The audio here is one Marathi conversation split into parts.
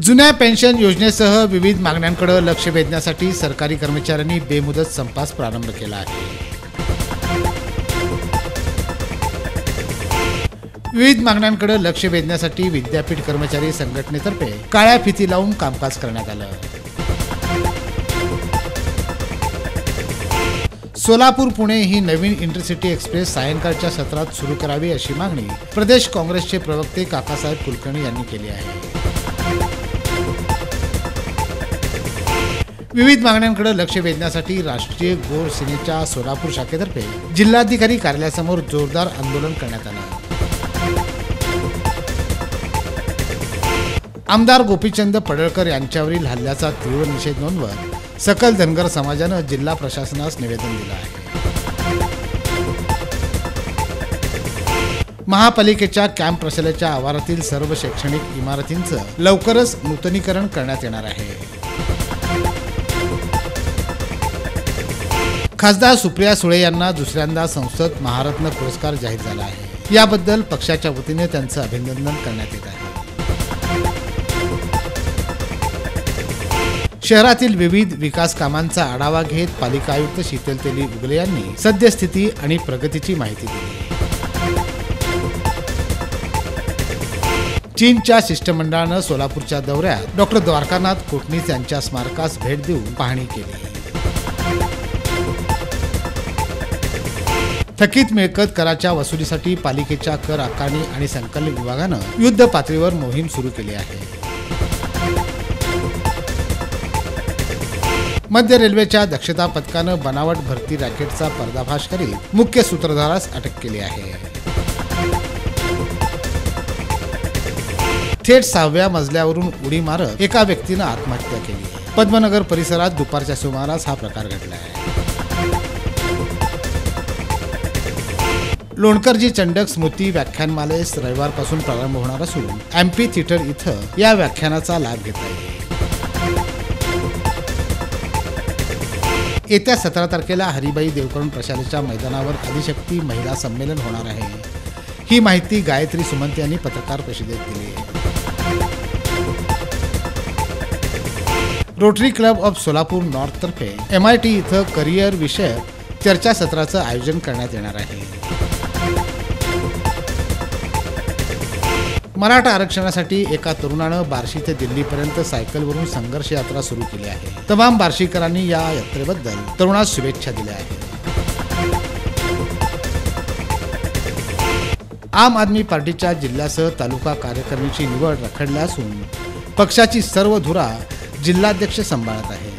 जुन्या पेन्शन योजनेसह विविध मागण्यांकडे लक्ष वेधण्यासाठी सरकारी कर्मचाऱ्यांनी बेमुदत संपास प्रारंभ केला आहे। विविध मागण्यांकडे लक्ष वेधण्यासाठी विद्यापीठ कर्मचारी संघटनेतर्फे काळ्या फिती लावून कामकाज करण्यात आलं। सोलापूर पुणे ही नवीन इंटरसिटी एक्सप्रेस सायंकाळच्या सत्रात सुरू करावी अशी मागणी प्रदेश काँग्रेसचे प्रवक्ते काकासाहेब कुलकर्णी यांनी केली आहे। विविध मागण्यांकडे लक्ष वेधण्यासाठी राष्ट्रीय गोर सेनेच्या सोलापूर शाखेतर्फे जिल्हाधिकारी कार्यालयासमोर जोरदार आंदोलन करण्यात आलं। आमदार गोपीचंद पडळकर यांच्यावरील हल्ल्याचा तीव्र निषेध नोंदवत सकल धनगर समाजानं जिल्हा प्रशासनास निवेदन दिलं आहे। महापालिकेच्या कॅम्प प्रशालेच्या आवारातील सर्व शैक्षणिक इमारतींचं लवकरच नूतनीकरण करण्यात येणार आहे। खासदार सुप्रिया सुळे यांना दुसऱ्यांदा संसद महारत्न पुरस्कार जाहीर झाला आहे। याबद्दल पक्षाच्या वतीने त्यांचं अभिनंदन करण्यात येत आहे। शहरातील विविध विकास कामांचा आढावा घेत पालिका आयुक्त शीतल तेली उगले यांनी सद्यस्थिती आणि प्रगतीची माहिती दिली। चीनच्या शिष्टमंडळानं सोलापूरच्या दौऱ्यात डॉक्टर द्वारकानाथ कोटणीस यांच्या स्मारकास भेट देऊन पाहणी केली। थकीत मिळकत कराच्या वसुलीसाठी पालिकेच्या कर आकारणी आणि संकलन विभागानं युद्ध पातळीवर मोहीम सुरू केली आहे। मध्य रेल्वेच्या दक्षता पथकानं बनावट भरती रॅकेटचा पर्दाफाश करीत मुख्य सूत्रधारास अटक केली आहे। थेट 6व्या मजल्यावरून उडी मारत एका व्यक्तीनं आत्महत्या केली आहे। पद्मनगर परिसरात दुपारच्या सुमारास हा प्रकार घडला आहे। लोणकरजी चंडक स्मृती व्याख्यानमालेस रविवारपासून प्रारंभ होणार असून एम्पी थिएटर इथं या व्याख्यानाचा लाभ घेता येईल। येत्या 17 तारखेला हरिबाई देवकरण प्रशालेच्या मैदानावर आदिशक्ती महिला संमेलन होणार आहे। ही माहिती गायत्री सुमंत यांनी पत्रकार परिषदेत दिली। Rotary club of Solapur north तर्फे MIT इथं करिअर विषयक चर्चासत्राचं आयोजन करण्यात येणार आहे। मराठा आरक्षणासाठी एका तरुणानं बार्शी ते दिल्लीपर्यंत सायकलवरून संघर्ष यात्रा सुरू केली आहे। तमाम बार्शीकरांनी या यात्रेबद्दल तरुणास शुभेच्छा दिल्या आहेत। आम आदमी पार्टीच्या जिल्ह्यासह तालुका कार्यकारिणीची निवड रखडली असून पक्षाची सर्व धुरा जिल्हाध्यक्ष सांभाळत आहे।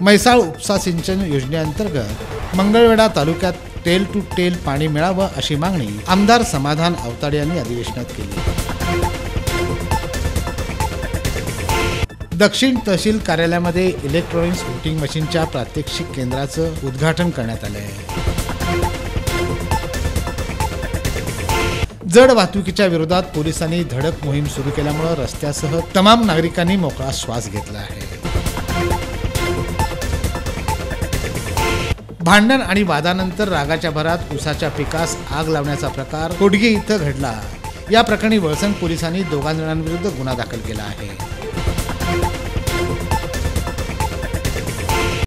म्हैसाळ उपसा सिंचन योजनेअंतर्गत मंगळवेढा तालुक्यात टेल टू टेल पाणी मिळावं अशी मागणी आमदार समाधान आवताडे यांनी अधिवेशनात केली। दक्षिण तहसील कार्यालयामध्ये इलेक्ट्रॉनिक्स वोटिंग मशीनच्या प्रात्यक्षिक केंद्राचं उद्घाटन करण्यात आलं आहे। जड वाहतुकीच्या विरोधात पोलिसांनी धडक मोहीम सुरू केल्यामुळे रस्त्यासह तमाम नागरिकांनी मोकळा श्वास घेतला आहे। भांडण आणि वादानंतर रागाच्या भरात ऊसाच्या पिकास आग लावण्याचा प्रकार कोडगी इथं घडला। या प्रकरणी वळसंग पोलिसांनी 2 जणांविरुद्ध गुन्हा दाखल केला आहे।